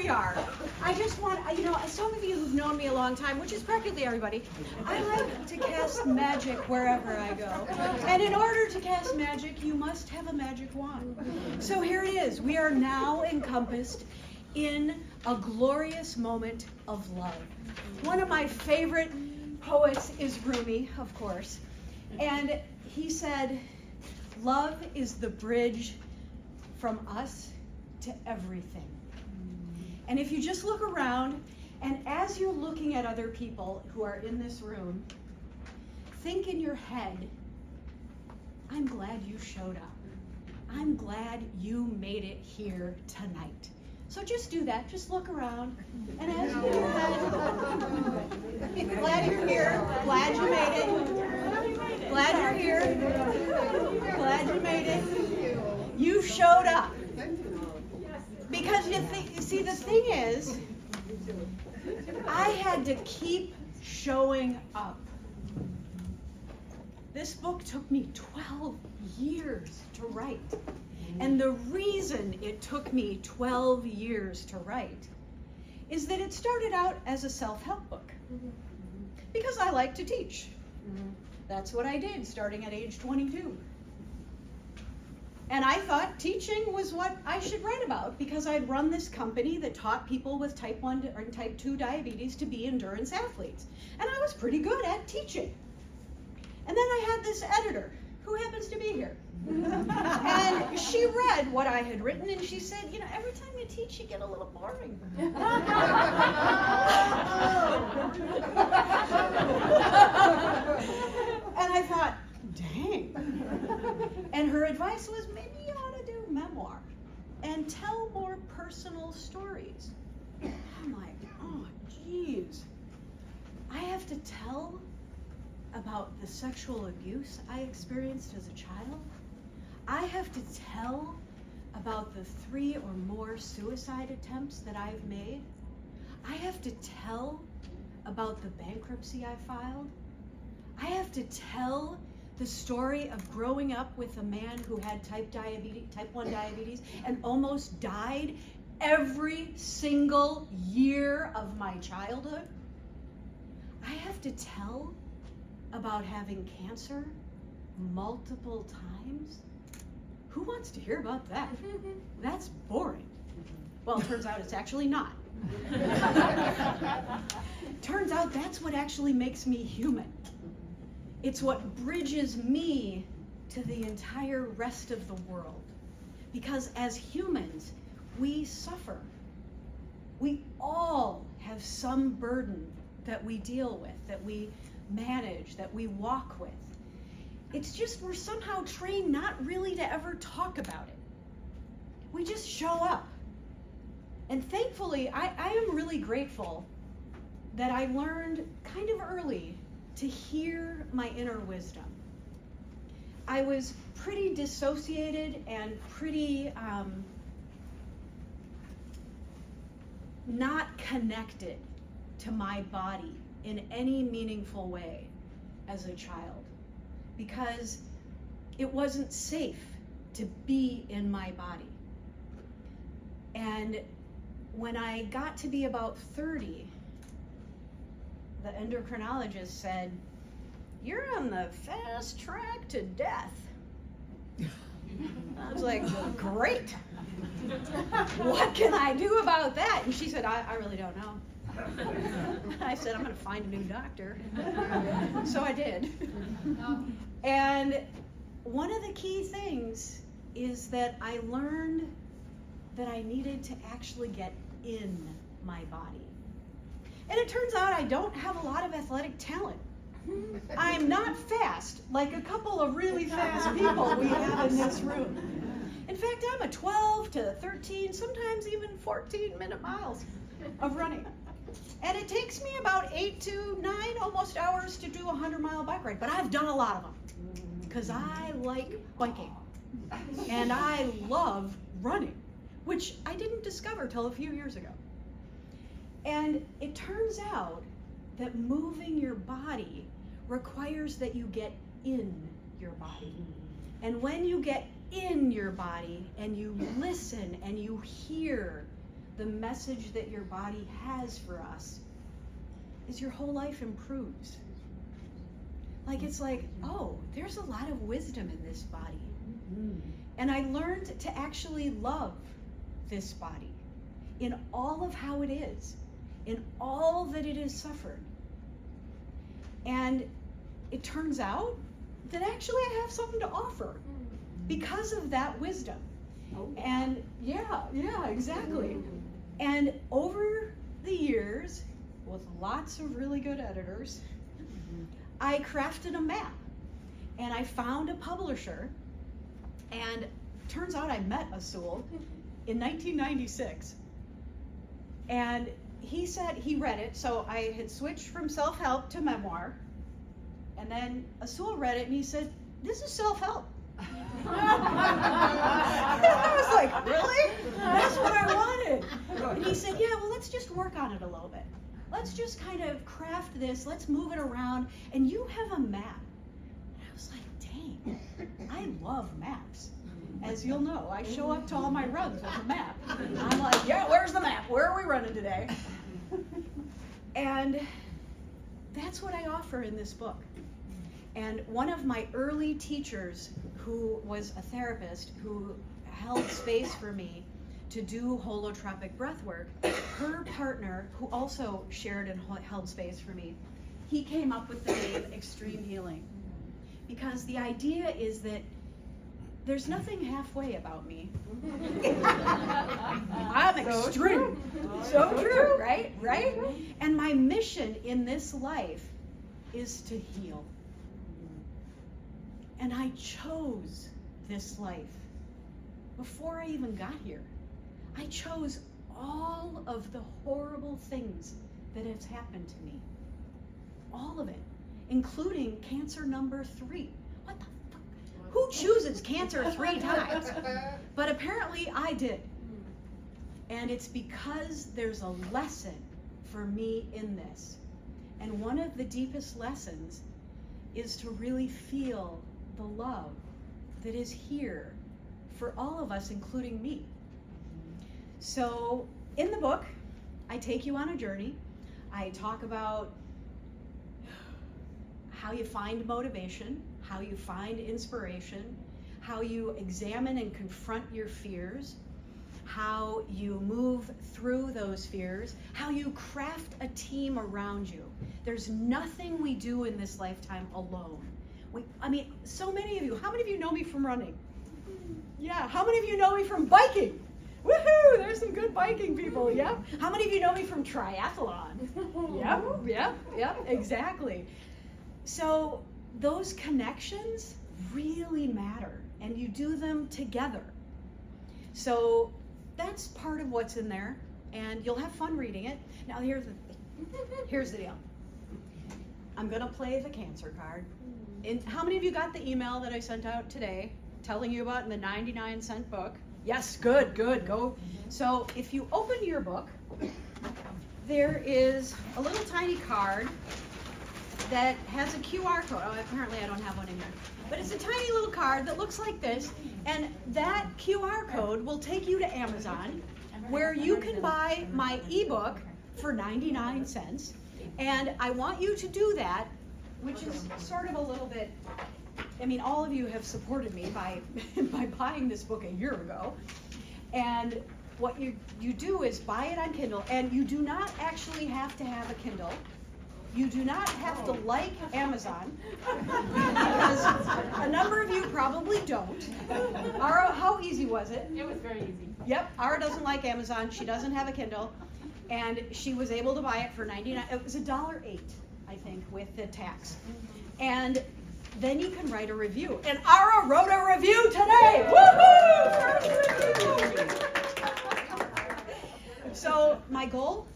we are. I just want, some of you who've known me a long time, which is practically everybody, I like to cast magic wherever I go. And in order to cast magic, you must have a magic wand. So here it is. We are now encompassed in a glorious moment of love. One of my favorite poets is Rumi, of course. And he said, love is the bridge from us to everything. And if you just look around, and as you're looking at other people who are in this room, think in your head, I'm glad you showed up. I'm glad you made it here tonight. So just do that, just look around, and as you do your head, glad you're here, glad you made it, glad you're here, glad you made it, you showed up. Because you see, the thing is, I had to keep showing up. This book took me 12 years to write. And the reason it took me 12 years to write is that it started out as a self-help book. Because I like to teach. That's what I did starting at age 22. And I thought teaching was what I should write about because I'd run this company that taught people with type 1 or type 2 diabetes to be endurance athletes. And I was pretty good at teaching. And then I had this editor who happens to be here. And she read what I had written and she said, every time you teach, you get a little boring. And I thought, dang. And her advice was, maybe you ought to do memoir and tell more personal stories. I'm like, oh, geez. I have to tell about the sexual abuse I experienced as a child. I have to tell about the 3 or more suicide attempts that I've made. I have to tell about the bankruptcy I filed. I have to tell the story of growing up with a man who had type 1 diabetes and almost died every single year of my childhood. I have to tell about having cancer multiple times. Who wants to hear about that? That's boring. Well, it turns out it's actually not. Turns out that's what actually makes me human. It's what bridges me to the entire rest of the world. Because as humans, we suffer. We all have some burden that we deal with, that we manage, that we walk with. It's just we're somehow trained not really to ever talk about it. We just show up. And thankfully, I am really grateful that I learned kind of early to hear my inner wisdom. I was pretty dissociated and pretty not connected to my body in any meaningful way as a child because it wasn't safe to be in my body. And when I got to be about 30, the endocrinologist said, "You're on the fast track to death." I was like, great. What can I do about that? And she said, I really don't know. I said, I'm going to find a new doctor. So I did. And one of the key things is that I learned that I needed to actually get in my body. And it turns out I don't have a lot of athletic talent. I'm not fast, like a couple of really fast people we have in this room. In fact, I'm a 12 to 13, sometimes even 14-minute miles of running. And it takes me about 8 to 9 almost hours to do a 100-mile bike ride, but I've done a lot of them because I like biking and I love running, which I didn't discover till a few years ago. And it turns out that moving your body requires that you get in your body. And when you get in your body and you listen and you hear the message that your body has for us is your whole life improves. Like, it's like, oh, there's a lot of wisdom in this body. And I learned to actually love this body in all of how it is, in all that it has suffered. And it turns out that actually I have something to offer because of that wisdom. And yeah, exactly. And over the years, with lots of really good editors, I crafted a map. And I found a publisher. And turns out I met Asul in 1996. And he said he read it, so I had switched from self-help to memoir. And then Asul read it and he said, "This is self-help." I was like, really? That's what I wanted. And he said, yeah, well, let's just work on it a little bit. Let's just kind of craft this, let's move it around, and you have a map. And I was like, dang, I love maps. As you'll know, I show up to all my runs with a map. I'm like, yeah, where's the map? Where are we running today? And that's what I offer in this book. And one of my early teachers, who was a therapist, who held space for me to do holotropic breath work, her partner, who also shared and held space for me, he came up with the name Extreme Healing. Because the idea is that there's nothing halfway about me. I'm extreme. So true, right? Right? And my mission in this life is to heal. And I chose this life before I even got here. I chose all of the horrible things that has happened to me. All of it, including cancer number 3. What the fuck? Who chooses cancer 3 times? But apparently I did. And it's because there's a lesson for me in this. And one of the deepest lessons is to really feel the love that is here for all of us, including me. So in the book, I take you on a journey. I talk about how you find motivation, how you find inspiration, how you examine and confront your fears, how you move through those fears, how you craft a team around you. There's nothing we do in this lifetime alone. So many of you, how many of you know me from running? Yeah, how many of you know me from biking? Woohoo, there's some good biking people, yeah? How many of you know me from triathlon? Yep, exactly. So those connections really matter, and you do them together. So that's part of what's in there, and you'll have fun reading it. Now here's the deal. I'm gonna play the cancer card. And how many of you got the email that I sent out today telling you about in the 99-cent book? Yes, good, go. So if you open your book, there is a little tiny card that has a QR code. Oh, apparently I don't have one in here. But it's a tiny little card that looks like this, and that QR code will take you to Amazon, where you can buy my ebook for 99 cents. And I want you to do that, which is sort of a little bit, all of you have supported me by buying this book a year ago. And what you do is buy it on Kindle, and you do not actually have to have a Kindle. You do not have to like Amazon, because a number of you probably don't. Ara, how easy was it? It was very easy. Yep, Ara doesn't like Amazon. She doesn't have a Kindle, and she was able to buy it for 99. It was $1.08, I think, with the tax. And then you can write a review. And Ara wrote a review today. Woohoo! So my goal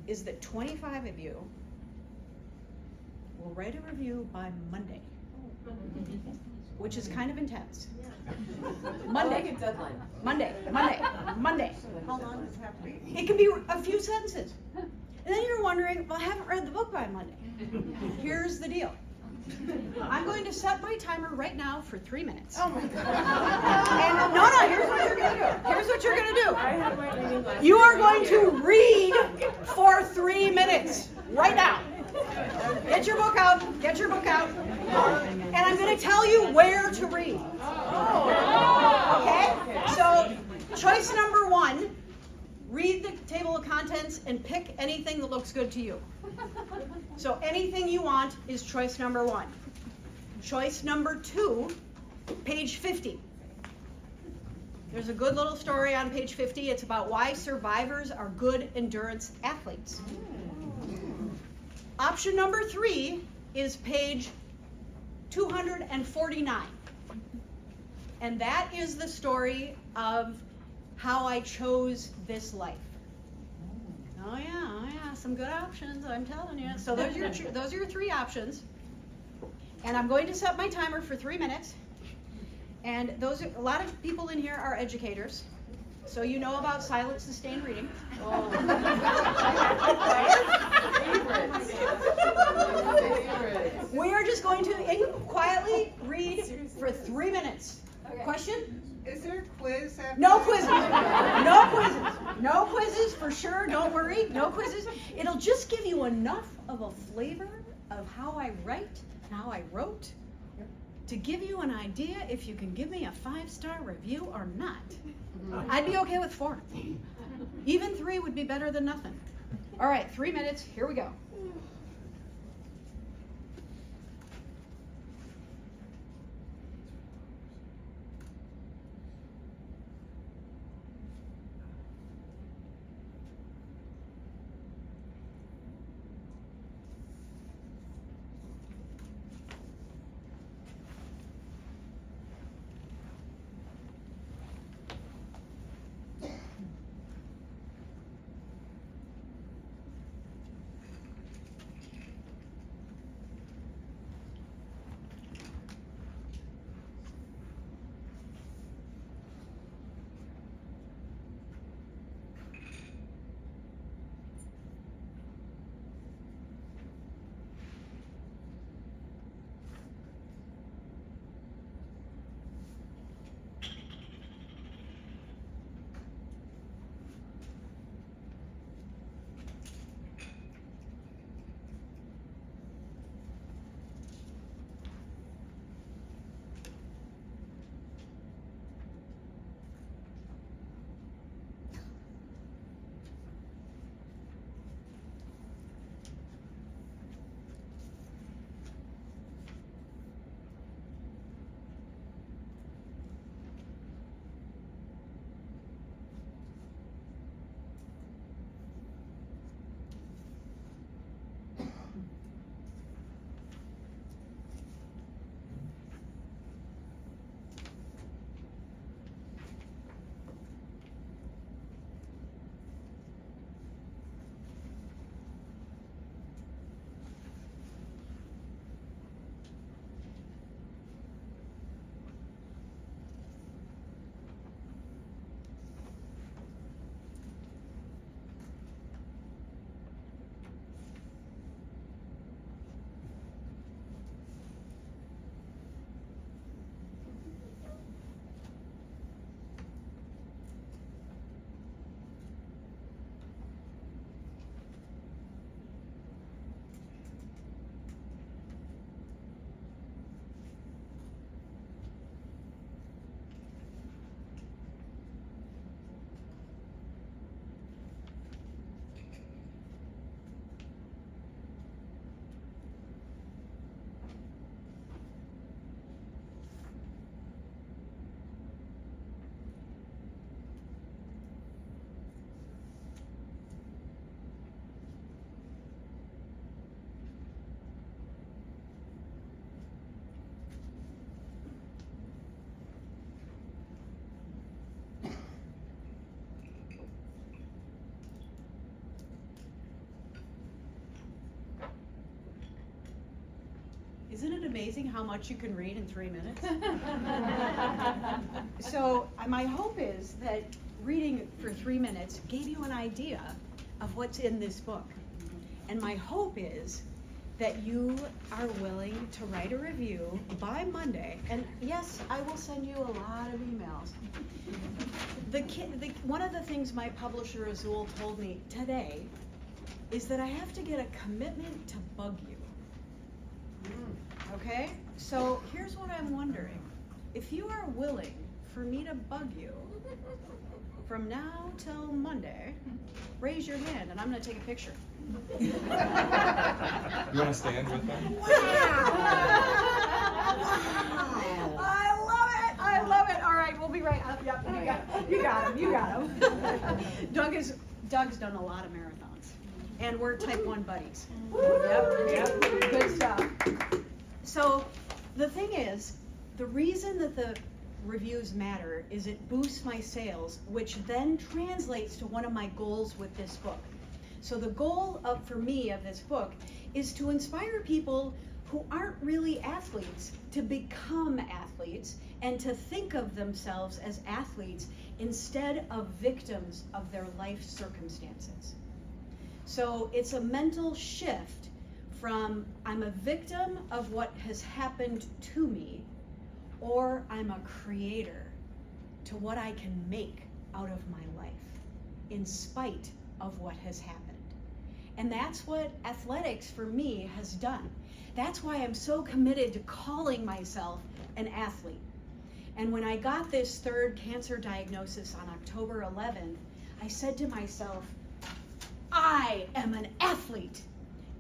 is that 25 of you will write a review by Monday, which is kind of intense. Monday. I like a deadline. Monday. How long does it have to be? It can be a few sentences. And then you're wondering, well, I haven't read the book by Monday. Here's the deal. I'm going to set my timer right now for 3 minutes. Oh my God. And no, here's what you're gonna do. Here's what you're gonna do. I have my reading glasses. You are going to read for 3 minutes right now. Get your book out. Get your book out. And I'm going to tell you where to read. Okay? So, choice number 1, read the table of contents and pick anything that looks good to you. So, anything you want is choice number 1. Choice number 2, page 50. There's a good little story on page 50. It's about why survivors are good endurance athletes. Option number 3 is page 249. And that is the story of how I chose this life. Oh yeah, some good options, I'm telling you. So those are your 3 options. And I'm going to set my timer for 3 minutes. And a lot of people in here are educators, so you know about silent sustained reading. Oh. We are just going to quietly read for 3 minutes. Okay. Question? Is there a quiz after? No quizzes. No quizzes. No quizzes for sure. Don't worry. No quizzes. It'll just give you enough of a flavor of how I write and how I wrote to give you an idea if you can give me a 5-star review or not. I'd be okay with 4. Even 3 would be better than nothing. All right, 3 minutes. Here we go. Isn't it amazing how much you can read in 3 minutes? So my hope is that reading for 3 minutes gave you an idea of what's in this book. And my hope is that you are willing to write a review by Monday. And yes, I will send you a lot of emails. One of the things my publisher Azul told me today is that I have to get a commitment to bug you. Okay? So here's what I'm wondering. If you are willing for me to bug you from now till Monday, raise your hand and I'm going to take a picture. You want to stand with them? I love it. All right, we'll be right up. Yep, you got him. Doug's done a lot of marathons, and we're type 1 buddies. Yep, good stuff. So the thing is, the reason that the reviews matter is it boosts my sales, which then translates to one of my goals with this book. So the goal for me of this book is to inspire people who aren't really athletes to become athletes and to think of themselves as athletes instead of victims of their life circumstances. So it's a mental shift from I'm a victim of what has happened to me, or I'm a creator to what I can make out of my life in spite of what has happened. And that's what athletics for me has done. That's why I'm so committed to calling myself an athlete. And when I got this third cancer diagnosis on October 11th, I said to myself, I am an athlete.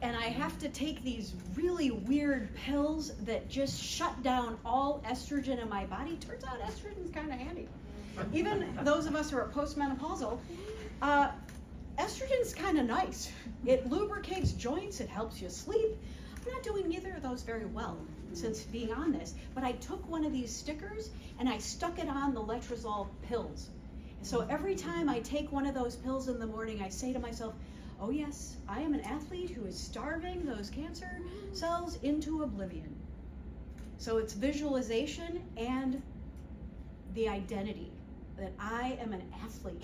And I have to take these really weird pills that just shut down all estrogen in my body. Turns out estrogen's kind of handy. Even those of us who are postmenopausal, estrogen's kind of nice. It lubricates joints, it helps you sleep. I'm not doing either of those very well since being on this, but I took one of these stickers and I stuck it on the letrozole pills. So every time I take one of those pills in the morning, I say to myself, oh yes, I am an athlete who is starving those cancer cells into oblivion. So it's visualization and the identity that I am an athlete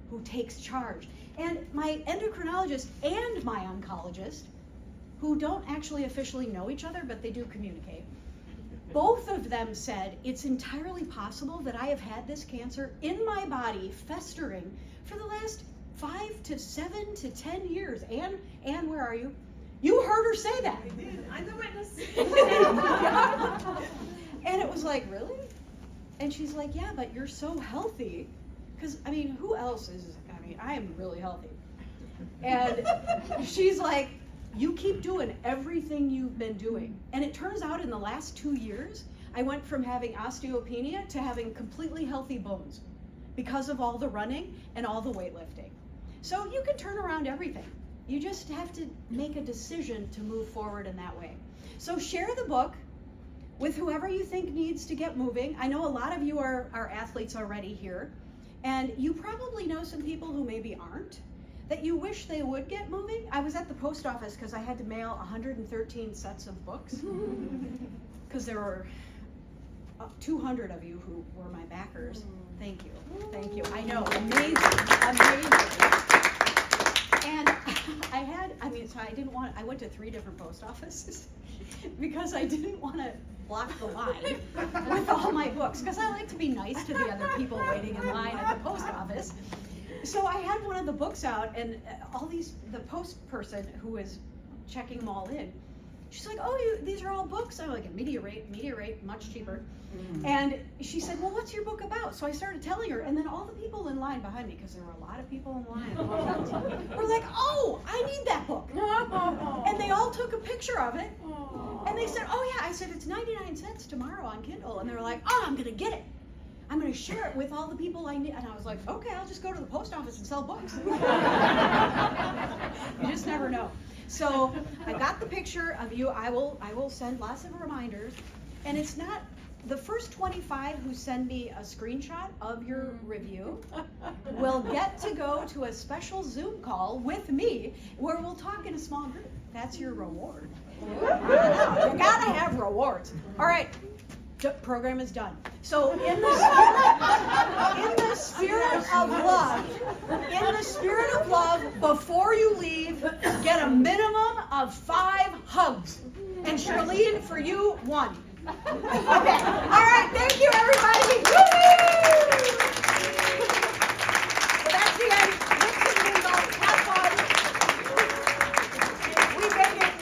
who takes charge. And my endocrinologist and my oncologist, who don't actually officially know each other, but they do communicate, both of them said it's entirely possible that I have had this cancer in my body festering for the last 5 to 7 to 10 years. Anne, where are you? You heard her say that. I did. I'm the witness. And it was like, really? And she's like, yeah, but you're so healthy. Because, I mean, who else is, I am really healthy. And she's like, you keep doing everything you've been doing. And it turns out in the last 2 years, I went from having osteopenia to having completely healthy bones because of all the running and all the weightlifting. So you can turn around everything. You just have to make a decision to move forward in that way. So share the book with whoever you think needs to get moving. I know a lot of you are athletes already here, and you probably know some people who maybe aren't, that you wish they would get moving. I was at the post office because I had to mail 113 sets of books because there were 200 of you who were my backers. Thank you. Thank you. I know. Amazing. And I went to 3 different post offices because I didn't want to block the line with all my books because I like to be nice to the other people waiting in line at the post office. So I had one of the books out, and the post person who was checking them all in, she's like, oh, these are all books. I'm like, media rate, much cheaper. And she said, well, what's your book about? So I started telling her, and then all the people in line behind me, because there were a lot of people in line, were like, oh, I need that book. And they all took a picture of it, and they said, oh yeah, I said, it's 99 cents tomorrow on Kindle. And they were like, oh, I'm gonna get it. I'm going to share it with all the people I need. And I was like, okay, I'll just go to the post office and sell books. You just never know. So I got the picture of you. I will send lots of reminders. And it's not, the first 25 who send me a screenshot of your review will get to go to a special Zoom call with me where we'll talk in a small group. That's your reward. You gotta have rewards. All right. Program is done. So in the spirit of love, before you leave, get a minimum of 5 hugs. And Charlene, for you, 1. Okay. All right. Thank you, everybody. Woo-hoo! So that's the end. Mix and mingle. Have fun. We made it.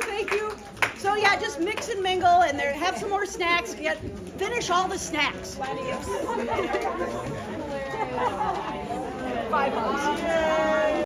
Thank you. So yeah, just mix and mingle, and have some more snacks. Finish all the snacks.